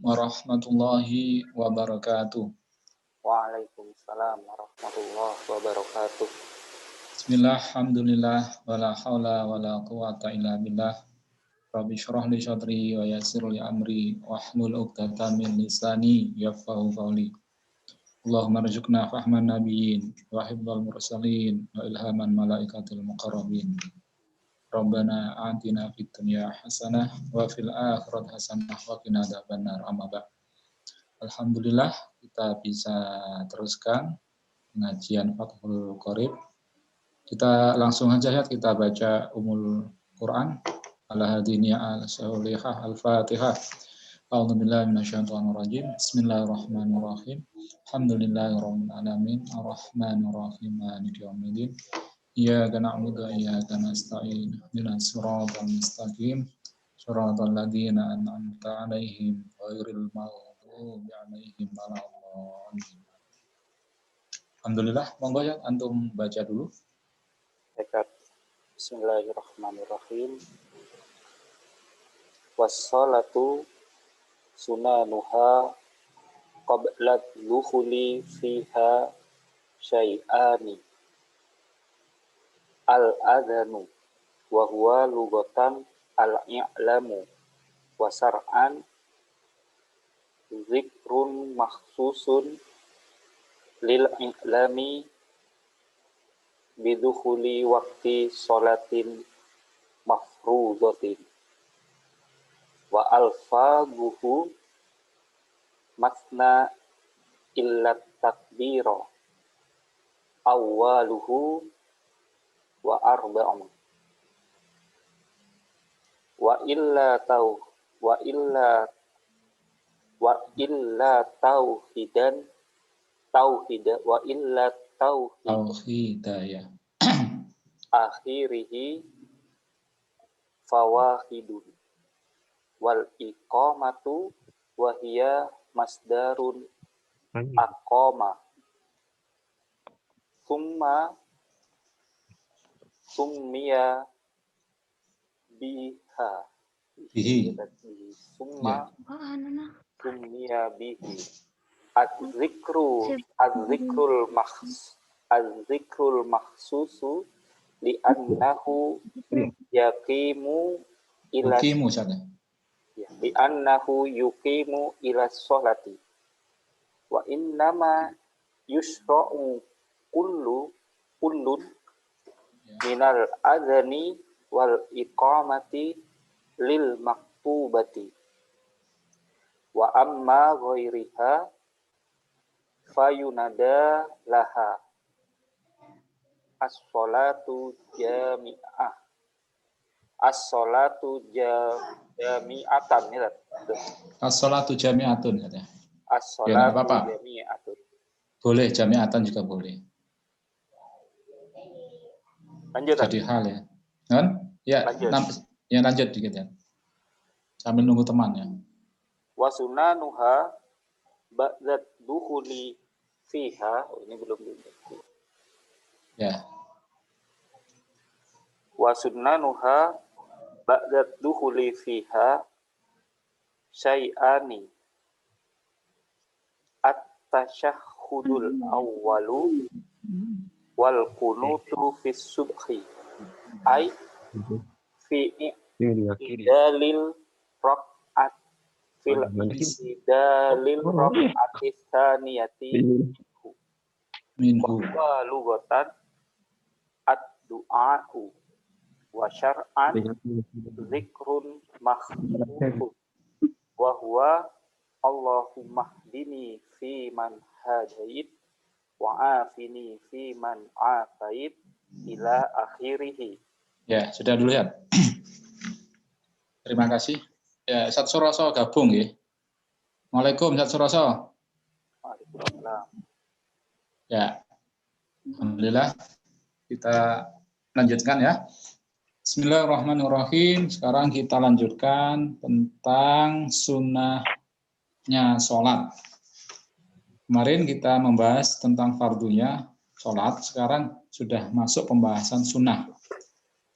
warahmatullahi wabarakatuh. Waalaikumsalam warahmatullahi wabarakatuh. Bismillah, alhamdulillah, wala hawla wala quwata illa billah. Rabbi syrah li syadri wa yassir li amri wahlul 'uqdatam min lisani yafqahu qawli. Allahumma rzuqna fahman nabiyyin wa hifdzal mursalin wa ilhaman malaikatil muqarrabin. Rabbana atina fid dunya hasanah wa fil akhirati hasanah wa qina adzabannar. Amma ba'd. Alhamdulillah kita bisa teruskan pengajian Fathul Qorib. Kita langsung aja ya, kita baca Ummul Quran al-hadiniyah al-salihah al-fatihah. A'udzubillahi minasyaitonir rajim. Bismillahirrahmanirrahim. Alhamdulillahirabbil alamin arrahmanir rahim maliki yaumiddin. Iyyaka na'budu wa iyyaka nasta'in. Ihdinas siratal mustaqim. Shiratal ladzina an'amta 'alaihim ghairil maghdubi 'alaihim waladdallin. Alhamdulillah, monggo ya antum baca dulu. Baik. Bismillahirrahmanirrahim. Wassalatu sunanuha qabla dukhuli fiha syai'ani. Al-adhanu wa huwa lugatan al-i'lamu wa sar'an zikrun makhsusun lil i'lami bidukhuli waqti sholatin mafruḍatin wa alfaguhu masna illat takbira awwaluhu wa arba'un wa illa tauhidan wa illa Hidayah. akhirihi fawahidun wal iqamatu wa hiya masdarun aqama summiya biha summiya bihi az-zikrul makhsusu li annahu yuqimu ila sholati wa innama yushra'u kullun minal adhani wal iqamati lil maktubati wa amma ghairiha fayunada laha as-sholatu jami'ah jami'atan ya. As-sholatu jami'atun katanya. As-sholatu jami'atun. Boleh jami'atan juga boleh. Lanjut. Jadi hal ya. Kan? Ya, lanjut dikit ya. Sambil nunggu teman ya. Wa sunanuha ba'da dukhuli fiha. Ini belum. Ya. Wa sunanuha ba'da dukhuli fiha syai'ani at-tashahhudul awwalu wal kunutu fis subhi ay fi dalil raq'at fil dalil raq'ati tsaniyati minhu wa lugatan ad-du'a'u wa syar'an zikrun makhsusun wa huwa Allahumma hdini fi man hadait wa afini fi man afait ila akhirih. Ya, sudah dulu ya. Terima kasih. Ya, Ustaz Suroso gabung ya. Waalaikumsalam Ustaz Suroso. Waalaikumsalam. Ya. Alhamdulillah. Kita lanjutkan ya. Bismillahirrahmanirrahim. Sekarang kita lanjutkan tentang sunnahnya sholat. Kemarin kita membahas tentang fardunya sholat, sekarang sudah masuk pembahasan sunnah.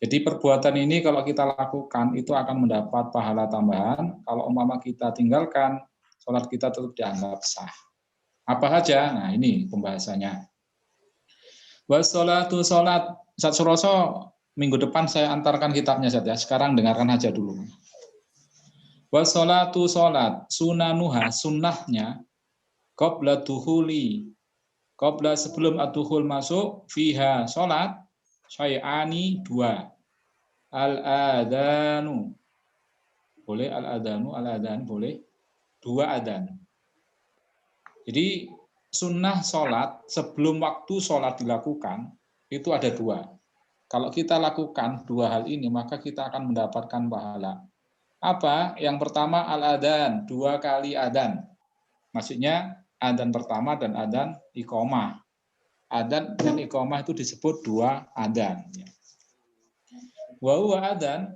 Jadi perbuatan ini kalau kita lakukan itu akan mendapat pahala tambahan. Kalau umpama kita tinggalkan sholat kita tetap dianggap sah. Apa saja? Nah, ini pembahasannya. Wassalatu sholat. Ustaz Suroso, minggu depan saya antarkan kitabnya saja. Sekarang dengarkan aja dulu. Wassalatu sholat. Sunanuha, sunnahnya. Qabla duhuli. Qabla sebelum ad-duhul masuk. Fiha sholat. Syai'ani 2. Al-adhanu. Boleh al-adhanu, al-adhan boleh. 2 adhan. Jadi sunnah sholat sebelum waktu sholat dilakukan itu ada 2. Kalau kita lakukan 2 hal ini maka kita akan mendapatkan pahala. Apa? Yang pertama al-adhan, 2 kali adhan. Maksudnya adhan pertama dan adhan iqomah. Adhan dan iqomah itu disebut 2 adhan. Wa huwa adhan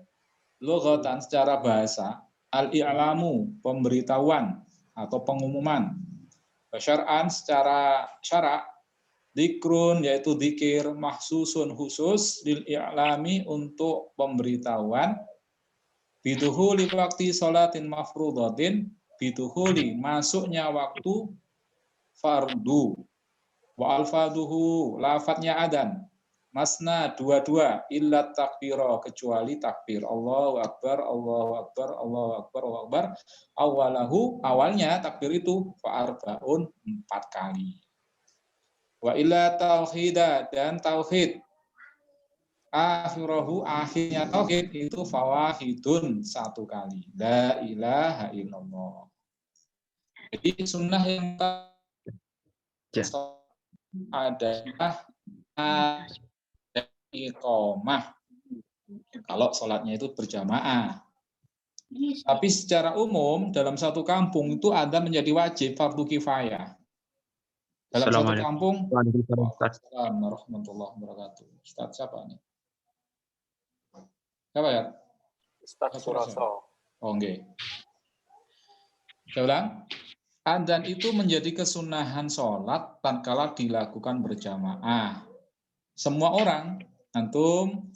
lughatan secara bahasa al-i'lamu, pemberitahuan atau pengumuman. Syar'an secara syarak dzikrun yaitu dzikir mahsusun khusus lil i'lami untuk pemberitahuan biduhuli waqti sholatin mafruḍatin biduhuli masuknya waktu fardu wa alfaduhu lafadznya adzan masna 2 illa takbiro kecuali takbir Allahu akbar Allahu akbar Allahu akbar Allahu akbar awalahu awalnya takbir itu fa'arbaun 4 kali wa illa tauhida dan tauhid akhirahu akhirnya tauhid itu fawahidun 1 kali la ilaha illallah. Jadi sunnah yang adalah iqomah kalau sholatnya itu berjamaah. Tapi secara umum dalam satu kampung itu ada menjadi wajib fardu kifayah. Dalam satu kampung. Waalaikumsalam warahmatullahi wabarakatuh. Ustaz siapa nih? Siapa ya? Ustaz Suroso. Oh, enggak. Saya ulang. Adzan itu menjadi kesunahan sholat tatkala dilakukan berjamaah. Semua orang, antum,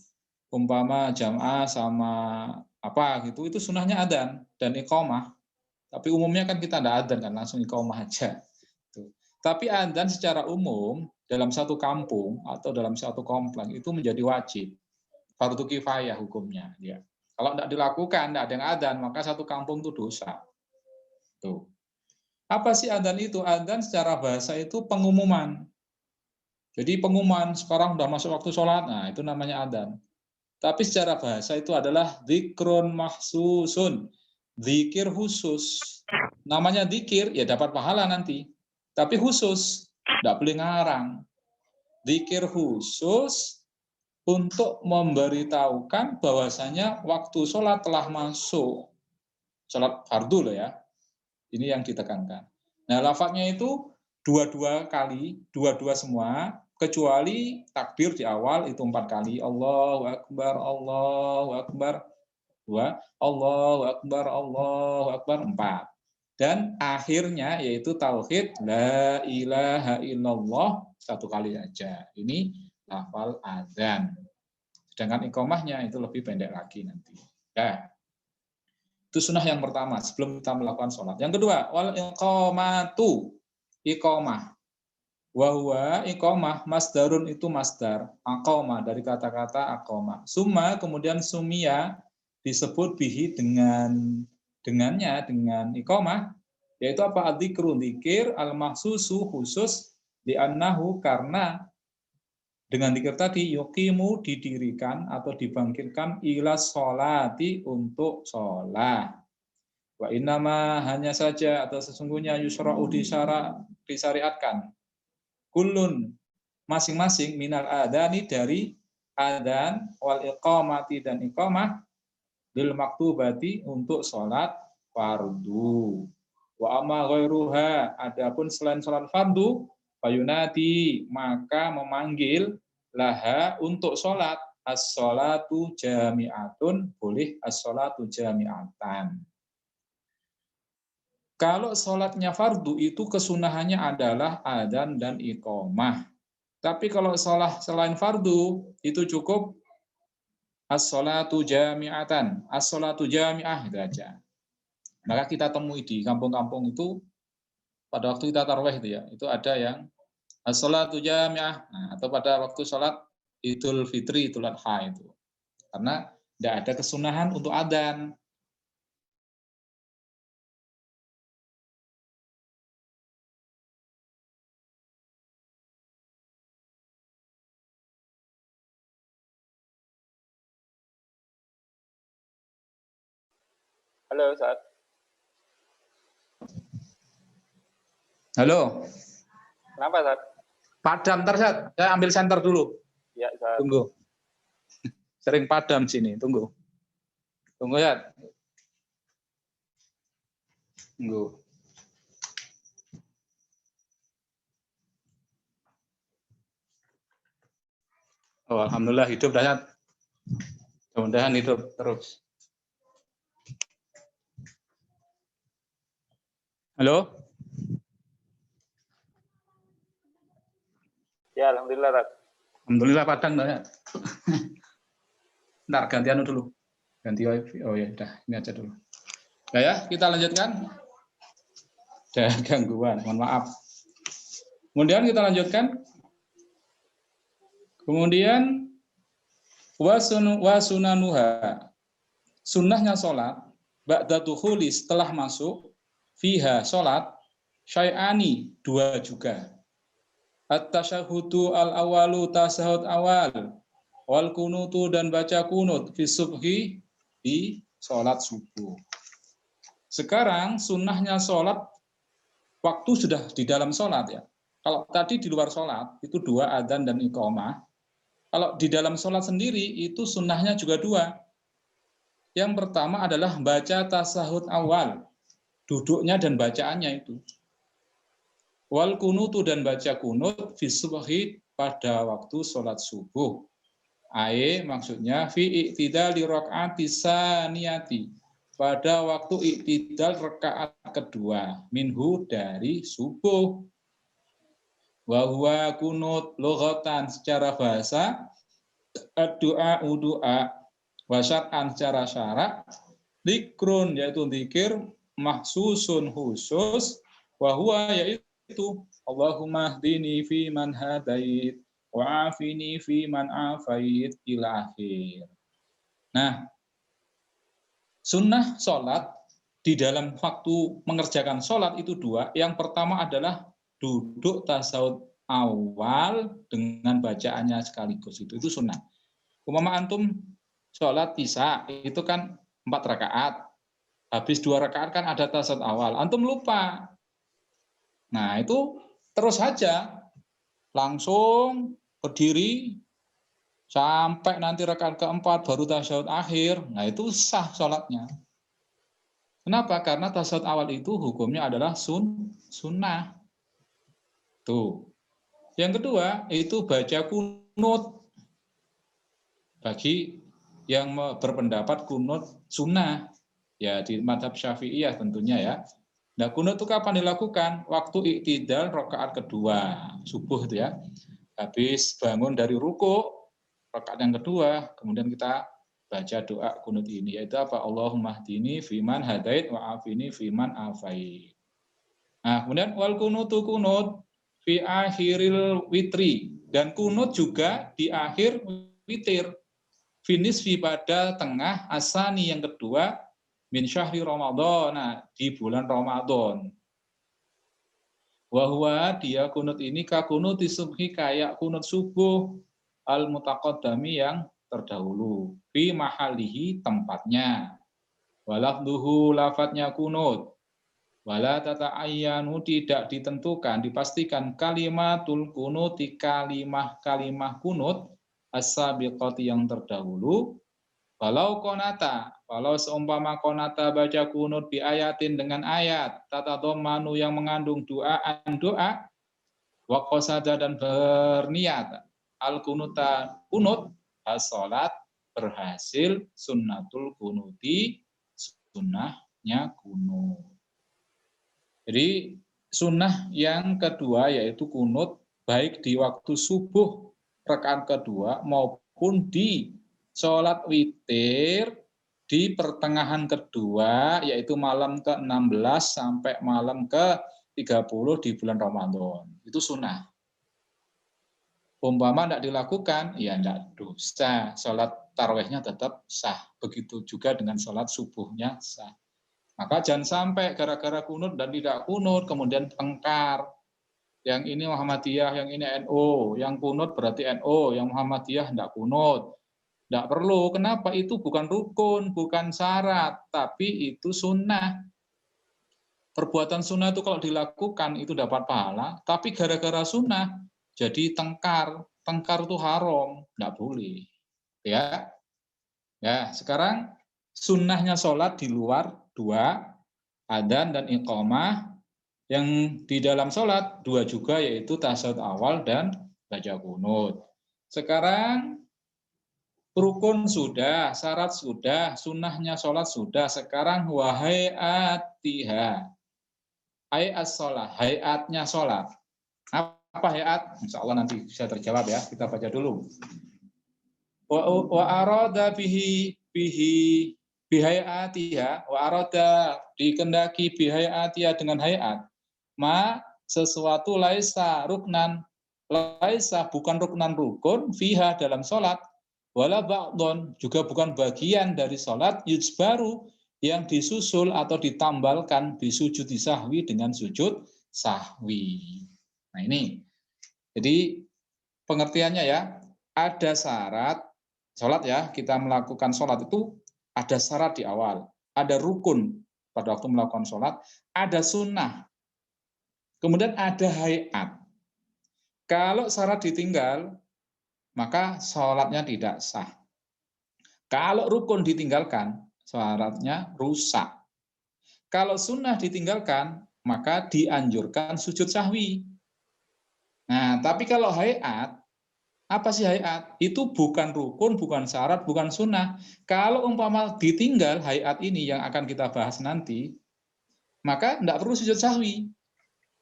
umpama jamaah sama apa gitu, itu sunahnya adzan dan iqomah. Tapi umumnya kan kita tidak adzan kan, langsung iqomah aja. Tuh. Tapi adzan secara umum dalam satu kampung atau dalam satu komplek itu menjadi wajib. Fardu kifayah hukumnya. Ya. Kalau tidak dilakukan, tidak ada yang adzan, maka satu kampung itu dosa. Tuh. Apa sih adzan itu? Adzan secara bahasa itu pengumuman. Jadi pengumuman sekarang sudah masuk waktu sholat, nah itu namanya adzan. Tapi secara bahasa itu adalah dzikrun mahsusun, zikir khusus. Namanya zikir, ya dapat pahala nanti. Tapi khusus, tidak boleh ngarang. Zikir khusus untuk memberitahukan bahwasanya waktu sholat telah masuk. Sholat fardu loh ya. Ini yang ditekankan. Nah, lafadznya itu 2 kali, 2 semua, kecuali takbir di awal itu 4 kali. Allahu akbar, Allahu akbar. 2, Allahu akbar, Allahu akbar 4. Dan akhirnya yaitu tauhid la ilaha illallah 1 kali aja. Ini lafal adzan. Sedangkan iqomahnya itu lebih pendek lagi nanti. Ya. Itu sunnah yang pertama sebelum kita melakukan sholat. Yang kedua, wal iqomatu, iqomah. Wahwa iqomah, masdarun itu masdar. Aqomah dari kata-kata aqomah. Summa kemudian sumia disebut bihi dengan iqomah. Yaitu apa? Adzikru, dzikir, al-mahsusu khusus, li'annahu karena dengan dzikir tadi yuqimu didirikan atau dibangkitkan ila sholati untuk sholat. Wa innama hanya saja atau sesungguhnya yusra'u disyariatkan. Kullun masing-masing minal adani dari adzan wal iqamati dan iqamah lil maktubati untuk sholat fardu. Wa amma ghairuha adapun selain sholat fardu fayunadi maka memanggil laha untuk sholat as-sholatu jami'atun boleh as-sholatu jami'atan. Kalau sholatnya fardu itu kesunahannya adalah adzan dan iqomah. Tapi kalau sholat selain fardu itu cukup as-sholatu jami'atan, as-sholatu jami'ah itu aja. Maka kita temui di kampung-kampung itu pada waktu kita tarawih itu ya, itu ada yang as-sholatu jami'ah, atau pada waktu sholat Idul Fitri, Idul Adha itu. Karena tidak ada kesunahan untuk adzan. Halo, Ustaz. Halo. Kenapa, Ustaz? Padam, ntar saya ambil senter dulu. Ya, Ustaz. Tunggu. Sering padam sini, tunggu. Tunggu ya. Tunggu. Oh, alhamdulillah hidup dah. Mudah-mudahan hidup terus. Halo? Ya, alhamdulillah, Ustaz. Alhamdulillah padang dah. Ntar gantian dulu. Ganti wifi. Oh ya, udah ini aja dulu. Nah ya, kita lanjutkan. Ada gangguan, mohon maaf. Kemudian kita lanjutkan. Kemudian wasunanuha. Sunnahnya sholat ba'da dukhuli setelah masuk fiha sholat syai'ani dua juga. At-tasyahudu al-awalu tasahud awal wal kunutu dan baca kunut fi subhi di sholat subuh. Sekarang sunnahnya sholat waktu sudah di dalam sholat ya. Kalau tadi di luar sholat itu dua adzan dan iqamah. Kalau di dalam sholat sendiri itu sunnahnya juga dua. Yang pertama adalah baca tasahud awal, duduknya dan bacaannya itu. Wal kunutu dan baca kunut fi subhi pada waktu sholat subuh. Maksudnya fi i'tidali rakaati saniyati, pada waktu i'tidal rakaat kedua minhu dari subuh. Wa huwa kunut lughatan secara bahasa, doa wa syar'an secara syarak, dzikrun yaitu zikir, mahsusun khusus, wa huwa yaitu Allahumma hdini fi man hadait wa afini fi man afait ila akhir. Nah, sunnah sholat di dalam waktu mengerjakan sholat itu dua. Yang pertama adalah duduk tasawuf awal dengan bacaannya sekaligus, itu sunnah. Umpama antum sholat isya itu kan 4 rakaat, habis 2 rakaat kan ada tasawuf awal, antum lupa. Nah itu terus saja langsung berdiri sampai nanti rakaat keempat baru tasawuf akhir. Nah itu sah sholatnya. Kenapa? Karena tasawuf awal itu hukumnya adalah sunnah. Tuh. Yang kedua itu baca kunut. Bagi yang berpendapat kunut sunnah, ya di mazhab Syafi'iyah tentunya ya. Nah kunut itu kapan dilakukan? Waktu i'tidal rakaat kedua subuh itu ya. Habis bangun dari ruku rakaat yang kedua, kemudian kita baca doa kunut ini, yaitu apa? Allahumma hdini fiman hadait wa afini fiman afait. Nah kemudian wal kunutu kunut fi akhiril witri, dan kunut juga di akhir witir. Finis pada tengah asani yang kedua min syahri Ramadan, nah, di bulan Ramadan. Wahwa dia kunut ini ka kunut subhi, kayak kunut subuh al mutaqaddami yang terdahulu, fi mahalihi tempatnya. Walafduhu lafadznya kunut. Wala tata'ayyanu tidak ditentukan, dipastikan kalimatul kunuti kalimah kunut as-sabiqati yang terdahulu. Walau konata, walau seumpama konata baca kunut bi ayatin dengan ayat tatadhammanu yang mengandung doa wa qasada dan berniat al kunuta kunut as-salat berhasil sunnatul kunuti sunnahnya kunut. Jadi sunnah yang kedua yaitu kunut baik di waktu subuh rakaat kedua maupun di sholat witir di pertengahan kedua, yaitu malam ke-16 sampai malam ke-30 di bulan Ramadan. Itu sunnah. Umpama tidak dilakukan, ya tidak dosa. Sholat tarawihnya tetap sah. Begitu juga dengan sholat subuhnya sah. Maka jangan sampai gara-gara kunut dan tidak kunut, kemudian tengkar. Yang ini Muhammadiyah, yang ini NU. Yang kunut berarti NU, yang Muhammadiyah tidak kunut. Tidak perlu. Kenapa? Itu bukan rukun, bukan syarat, tapi itu sunnah. Perbuatan sunnah itu kalau dilakukan itu dapat pahala, tapi gara-gara sunnah jadi tengkar. Tengkar itu haram, tidak boleh. Ya, sekarang sunnahnya sholat di luar dua, adzan dan iqamah. Yang di dalam sholat dua juga, yaitu tasyahud awal dan baca kunut. Sekarang rukun sudah, syarat sudah, sunnahnya sholat sudah. Sekarang wahaiatiha, hayat sholat, hayatnya sholat. Apa hayat? Insya Allah nanti bisa terjawab ya. Kita baca dulu. Wa arada bihi bihayatiha, wa arada dikendaki bihayatiha dengan hayat. Ma sesuatu laisa ruknan, laisa bukan ruknan rukun, fiha dalam sholat, wala ba'don juga bukan bagian dari sholat, yujbaru yang disusul atau ditambalkan bisujud sahwi dengan sujud sahwi. Nah ini, jadi pengertiannya ya, ada syarat sholat ya, kita melakukan sholat itu ada syarat di awal, ada rukun pada waktu melakukan sholat, ada sunnah, kemudian ada hayat. Kalau syarat ditinggal, maka sholatnya tidak sah. Kalau rukun ditinggalkan, syaratnya rusak. Kalau sunnah ditinggalkan, maka dianjurkan sujud sahwi. Nah, tapi kalau hayat, apa sih hayat? Itu bukan rukun, bukan syarat, bukan sunnah. Kalau umpama ditinggal hayat ini yang akan kita bahas nanti, maka tidak perlu sujud sahwi.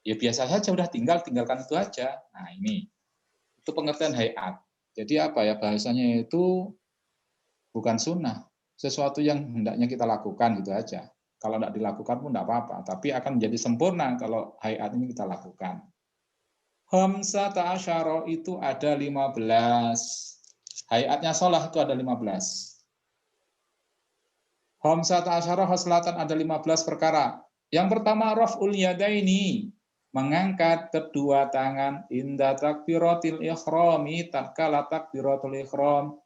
Ya biasa saja, udah tinggalkan itu aja. Nah ini, itu pengertian hayat. Jadi apa ya, bahasanya itu bukan sunnah, sesuatu yang hendaknya kita lakukan gitu aja. Kalau tidak dilakukan pun tidak apa-apa, tapi akan menjadi sempurna kalau hayat ini kita lakukan. Khamsata asyara itu ada 15. Hayatnya sholat itu ada 15. Khamsata asyara khaslatan ada 15 perkara. Yang pertama, raf'ul yadaini, mengangkat kedua tangan inda takbiratil ikhrami, tatkala takbiratul ikhram,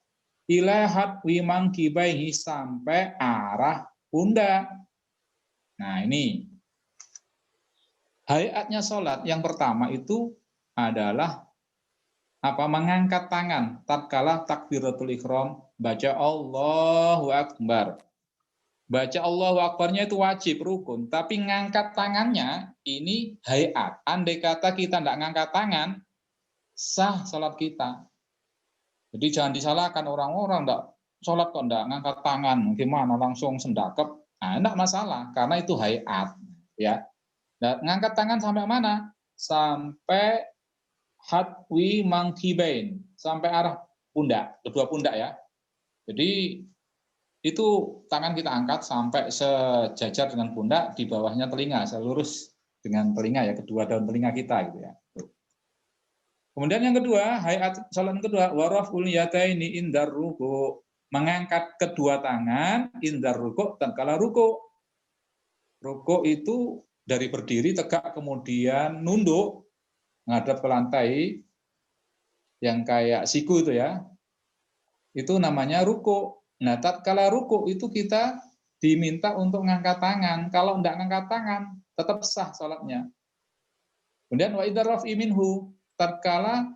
ila hatwi mangkibaihi, sampai arah pundak. Nah ini hayatnya sholat yang pertama itu adalah apa? Mengangkat tangan tatkala takbiratul ikhram, baca Allahu Akbar. Baca Allahu Akbarnya itu wajib, rukun, tapi ngangkat tangannya ini hayat. Andai kata kita tidak ngangkat tangan, sah sholat kita. Jadi jangan disalahkan orang-orang tidak sholat kok tidak ngangkat tangan, gimana langsung sendakep. Nah, tidak masalah, karena itu hayat. Ya. Nah, ngangkat tangan sampai mana? Sampai hatwi mangkibain, sampai arah pundak, kedua pundak ya. Jadi itu tangan kita angkat sampai sejajar dengan pundak, di bawahnya telinga, selurus dengan telinga ya, kedua daun telinga kita gitu ya. Kemudian yang kedua, hayat salat yang kedua, waraful yadaini indar ruku, mengangkat kedua tangan indar ruku tatkala ruku. Ruku itu dari berdiri tegak kemudian nunduk menghadap ke lantai yang kayak siku itu ya. Itu namanya ruku. Nah, tatkala ruku itu kita diminta untuk ngangkat tangan. Kalau enggak ngangkat tangan, tetap sah salatnya. Kemudian wa idar raf'i minhu, tatkala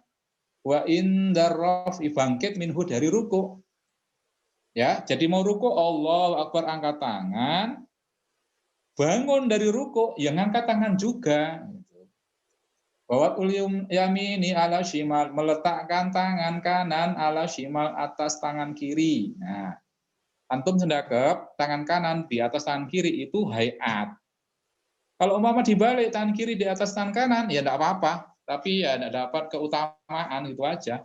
wa indar raf'i, bangkit minhu dari ruku. Ya, jadi mau ruku Allahu Akbar, angkat tangan, bangun dari ruku, ya ngangkat tangan juga. Bawat ulium yamini ala shimal, meletakkan tangan kanan ala shimal, atas tangan kiri. Nah, antum sendakep, tangan kanan di atas tangan kiri itu hayat. Kalau umpama dibalik tangan kiri di atas tangan kanan, ya tidak apa-apa. Tapi ya tidak dapat keutamaan, itu aja.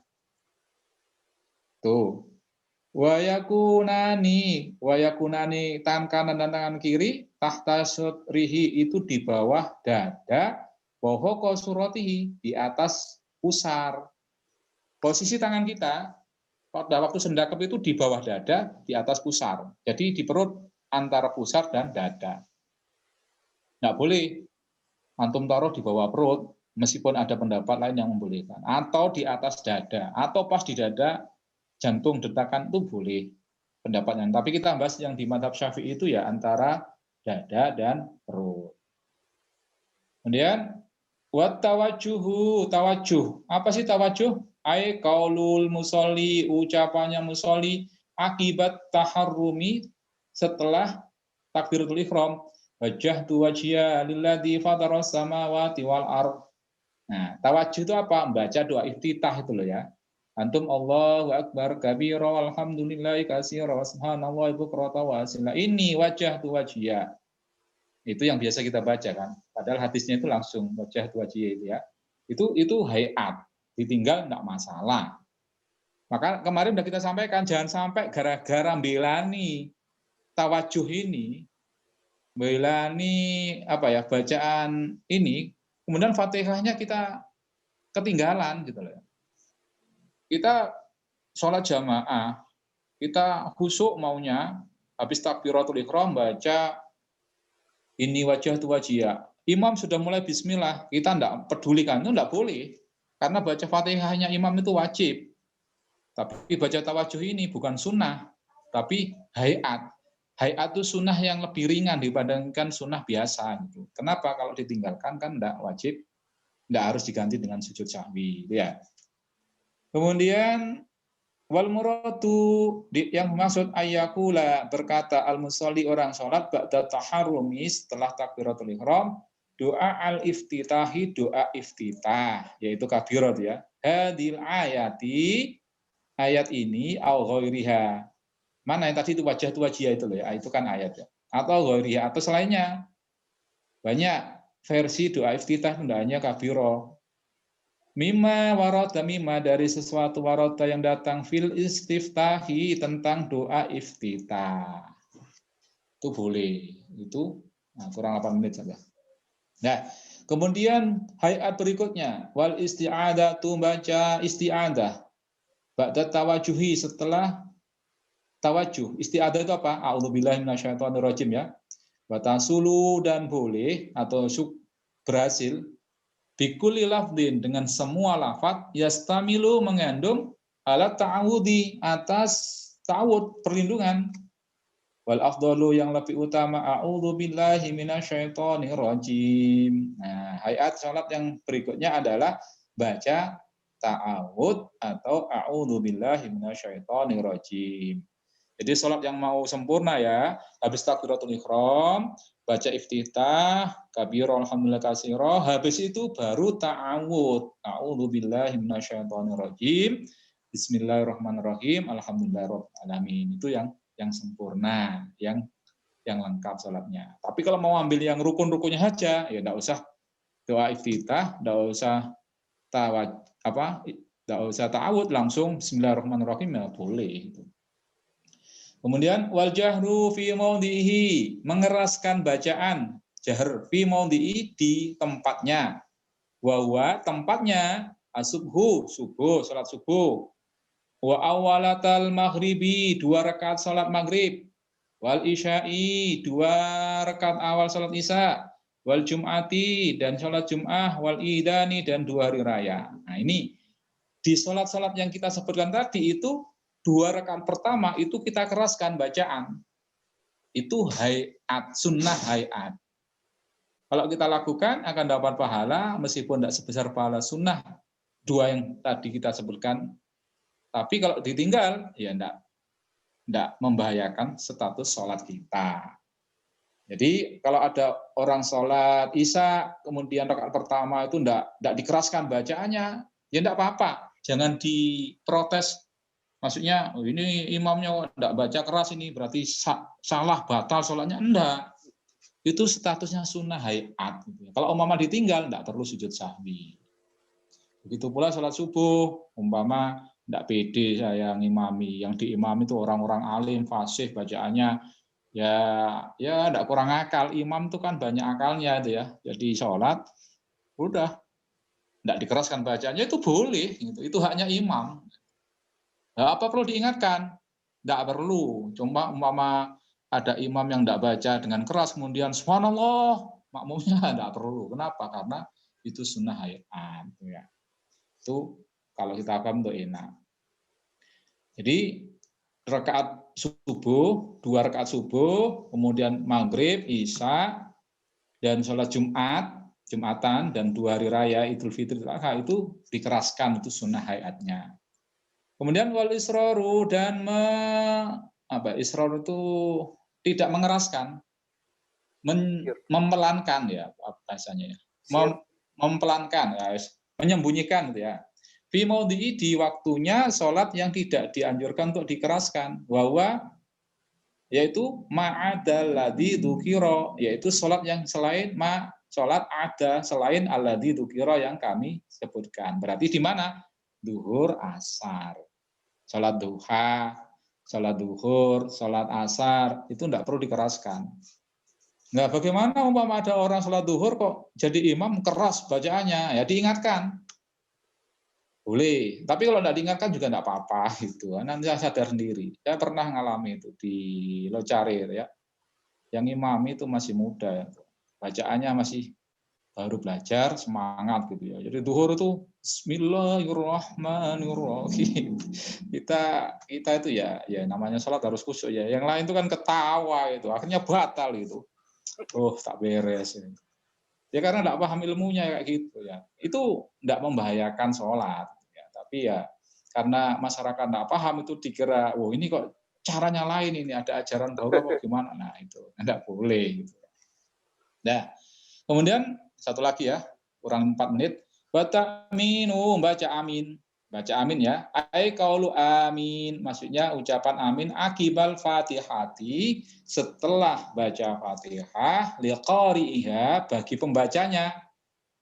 Tuh. Wayakunani tangan kanan dan tangan kiri tahta sudrihi itu di bawah dada, bohoko suratihi di atas pusar. Posisi tangan kita pada waktu sendakep itu di bawah dada, di atas pusar. Jadi di perut antara pusar dan dada. Nggak boleh antum taruh di bawah perut, meskipun ada pendapat lain yang membolehkan. Atau di atas dada, atau pas di dada, jantung detakan itu boleh pendapatnya. Tapi kita bahas yang di mazhab Syafi'i itu ya antara dada dan perut. Kemudian wat tawajuhu, tawajuh. Apa sih tawajuh? Ai qaulul musolli, ucapannya musolli akibat taharrumi setelah takbiratul ihram. Wajjahtu wajhiya lilladzi fataras samawati wal ardh. Nah, tawajuh itu apa? Membaca doa iftitah itu loh ya. Antum Allahu akbar kabira walhamdulillahi katsira wa subhanallahi bukratan wa asila. Ini wajjahtu wajhiya. Itu yang biasa kita baca kan. Padahal hadisnya itu langsung wajjahtu wajhiya itu ya. Itu hayat. Ditinggal enggak masalah. Maka kemarin sudah kita sampaikan jangan sampai gara-gara belani tawajuh ini belani bacaan ini kemudian Fatihahnya kita ketinggalan gitu loh. Kita sholat jamaah, kita khusyuk maunya habis takbiratul ihram baca ini wajjahtu wajhiya. Imam sudah mulai bismillah, kita enggak pedulikan, itu enggak boleh. Karena baca Fatihahnya imam itu wajib. Tapi baca tawajuh ini bukan sunnah, tapi hayat. Hayat itu sunnah yang lebih ringan dibandingkan sunnah biasa. Gitu. Kenapa? Kalau ditinggalkan kan tidak wajib, tidak harus diganti dengan sujud sahwi. Ya. Kemudian wal muradu yang maksud ayyakula berkata al musolli orang sholat ba'da taharrumi setelah takbiratul ihram doa al iftitahi doa iftitah yaitu kabirat ya. Hadil ayati ayat ini au ghairiha. Mana yang tadi itu wajhiyah itu loh ya, itu kan ayat ya. Atau ghairiha atau selainnya. Banyak versi doa iftitah tidak hanya kabiro. Mimma warada mimma dari sesuatu warada yang datang fil istiftahi tentang doa iftitah. Itu boleh. Itu kurang 8 menit saja. Nah, kemudian hayat berikutnya wal isti'adzatu baca isti'adzah. Ba'da tawajuhi setelah tawajuh. Isti'adzah itu apa? A'udzubillahi minasyaitonirrajim ya. Wa tasulu dan boleh atau berhasil bikulli lafdin dengan semua lafaz yastamilu mengandung alat ta'awudi atas ta'awud perlindungan. Wal afdalu yang lebih utama a'udzubillahi minasyaitonirrajim. Nah, hayat salat yang berikutnya adalah baca ta'awud atau a'udzubillahi minasyaitonirrajim. Jadi sholat yang mau sempurna ya, habis takbiratul ihram, baca iftitah, kabir alhamdulillah katsira, habis itu baru ta'awud. A'udzubillahi minasyaitonirrajim. Bismillahirrahmanirrahim. Alhamdulillahirabbil alamin. Itu yang sempurna, yang lengkap sholatnya. Tapi kalau mau ambil yang rukun-rukunnya saja, ya enggak usah doa iftitah, enggak usah ta'awud, langsung bismillahirrahmanirrahim ya boleh itu. Kemudian wal jahru fi maudhihi, mengeraskan bacaan jahr fi maudhihi di tempatnya. Wa huwa tempatnya asubhu subuh, salat subuh. Wa awalatal maghribi 2 rakaat salat maghrib. Wal isya'i 2 rakaat awal salat isya. Wal jum'ati dan salat jum'ah, wal idani dan 2 hari raya. Nah, ini di salat-salat yang kita sebutkan tadi itu 2 rakaat pertama itu kita keraskan bacaan. Itu hayat, sunnah hayat. Kalau kita lakukan akan dapat pahala meskipun tidak sebesar pahala sunnah 2 yang tadi kita sebutkan. Tapi kalau ditinggal ya tidak membahayakan status sholat kita. Jadi kalau ada orang sholat isya kemudian rakaat pertama itu tidak dikeraskan bacaannya, ya tidak apa-apa. Jangan diprotes. Maksudnya, ini imamnya tidak baca keras ini, berarti salah, batal sholatnya. Enggak. Itu statusnya sunnah hayat. Kalau umpama ditinggal, tidak perlu sujud sahwi. Begitu pula sholat subuh, umpama Tidak pede saya ngimami. Yang diimami itu orang-orang alim, fasih, bacaannya ya tidak kurang akal. Imam itu kan banyak akalnya itu ya. Jadi sholat udah tidak dikeraskan bacaannya itu boleh. Itu haknya imam. Nah, apa perlu diingatkan? Tidak perlu. Cuma umpama ada imam yang tidak baca dengan keras kemudian subhanallah, makmumnya tidak perlu. Kenapa? Karena itu sunnah hayat. Ya. Itu kalau kita paham itu enak. Jadi rakaat subuh, 2 rakaat subuh, kemudian maghrib, isya, dan sholat Jumatan, dan 2 hari raya Idul Fitri itu dikeraskan, itu sunnah hayatnya. Kemudian wal israru dan israr itu tidak mengeraskan, mempelankan ya bahasanya ya. Mempelankan ya, menyembunyikan gitu ya. Fi maudhi'i di waktunya sholat yang tidak dianjurkan untuk dikeraskan, bahwa yaitu ma'adalladzi dzukira, yaitu sholat yang selain sholat ada selain alladzi dzukira yang kami sebutkan. Berarti di mana? Duhur, asar. Sholat duha, sholat duhur, sholat asar itu tidak perlu dikeraskan. Nah, bagaimana umpama ada orang sholat duhur kok jadi imam keras bacaannya? Ya diingatkan. Boleh, tapi kalau tidak diingatkan juga tidak apa-apa gitu. Nanti saya sadar sendiri. Saya pernah ngalami itu di Locarir ya. Yang imam itu masih muda ya. Bacaannya masih baru belajar, semangat gitu ya. Jadi duhur itu Bismillahirrahmanirrahim. Kita itu ya namanya sholat harus khusyuk ya. Yang lain itu kan ketawa itu, akhirnya batal itu. Oh, tak beres ini. Ya karena tidak paham ilmunya kayak gitu ya. Itu tidak membahayakan sholat. Tapi ya karena masyarakat tidak paham itu dikira, oh ini kok caranya lain ini, ada ajaran baru apa gimana? Nah itu tidak boleh. Gitu. Nah kemudian satu lagi ya, kurang 4 menit. Baca aminu, baca amin. Baca amin ya. Ai qaulu amin, maksudnya ucapan amin akibal fatihati, setelah baca fatihah, liqari'iha, bagi pembacanya.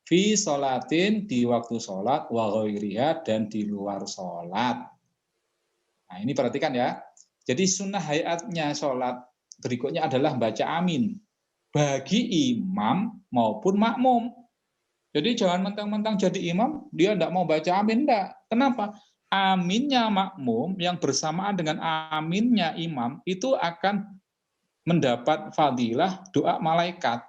Fi sholatin, di waktu sholat, wa ghairiha, dan di luar sholat. Nah ini perhatikan ya. Jadi sunnah hayatnya sholat berikutnya adalah baca amin bagi imam maupun makmum. Jadi jangan mentang-mentang jadi imam dia tidak mau baca amin, enggak. Kenapa? Aminnya makmum yang bersamaan dengan aminnya imam itu akan mendapat fadilah doa malaikat.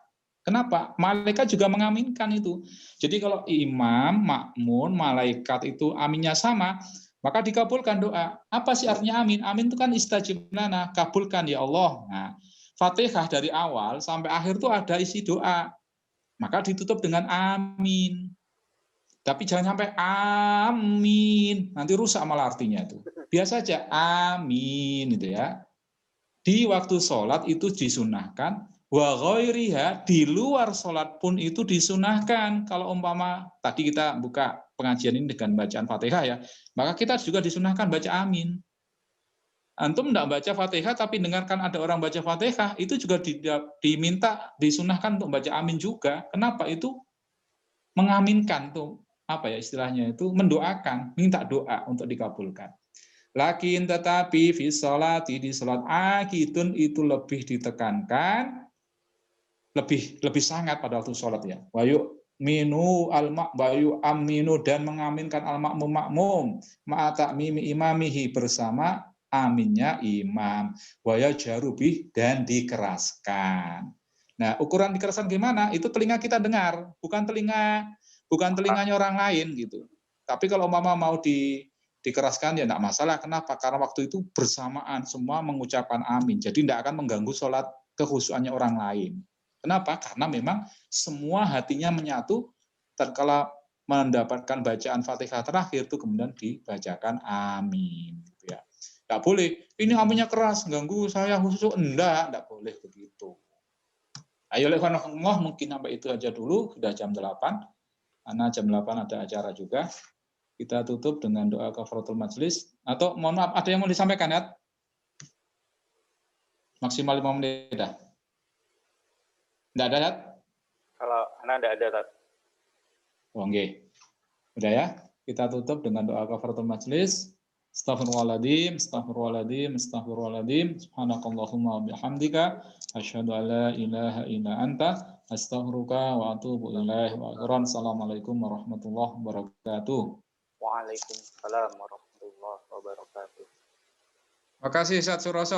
Kenapa? Malaikat juga mengaminkan itu. Jadi kalau imam, makmun, malaikat itu aminnya sama, maka dikabulkan doa. Apa sih artinya amin? Amin itu kan istajib lana, kabulkan ya Allah. Nah, Fatihah dari awal sampai akhir itu ada isi doa. Maka ditutup dengan amin. Tapi jangan sampai amin, nanti rusak malah artinya itu. Biasa aja amin itu ya. Di waktu sholat itu disunahkan, wa ghairiha, di luar sholat pun itu disunahkan. Kalau umpama tadi kita buka pengajian ini dengan bacaan Fatihah ya, maka kita juga disunahkan baca amin. Antum tidak baca Fatihah tapi dengarkan ada orang baca Fatihah, itu juga diminta, disunahkan untuk baca amin juga. Kenapa? Itu mengaminkan tuh, apa ya istilahnya itu, mendoakan, minta doa untuk dikabulkan. Lakin tetapi fi sholati, di sholat akidun itu lebih ditekankan, lebih sangat pada waktu sholat ya. Wayu minu bayu aminu, dan mengaminkan al makmum ma'ata mimi imamihi, bersama aminnya imam. Waya jarubih, dan dikeraskan. Nah ukuran dikeraskan gimana? Itu telinga kita dengar, bukan telinganya orang lain gitu. Tapi kalau mama mau dikeraskan ya tidak masalah. Kenapa? Karena waktu itu bersamaan semua mengucapkan amin. Jadi tidak akan mengganggu sholat kekhusyuannya orang lain. Kenapa? Karena memang semua hatinya menyatu tatkala mendapatkan bacaan Fatihah terakhir itu kemudian dibacakan amin. Gitu ya. Tidak boleh, ini aminnya keras, ganggu saya khusyuk. Tidak boleh begitu. Ayo Allah, mungkin sampai itu aja dulu, sudah jam 8. Karena jam 8 ada acara juga. Kita tutup dengan doa kafaratul majlis. Atau mohon maaf, ada yang mau disampaikan ya? Maksimal 5 menit dah. Tidak ada ya? Kalau Anda tidak ada, Tat. Oh, okay. Udah ya? Kita tutup dengan doa kafaratul majlis. Astaghfirullahaladzim, astaghfirullahaladzim, astaghfirullahaladzim. Subhanakallahumma wa bihamdika asyhadu an la ilaha illa anta astaghfiruka wa atubu ilaih. Wa akhiran, assalamualaikum warahmatullahi wabarakatuh. Waalaikumsalam warahmatullahi wabarakatuh. Makasih Ustaz Suroso.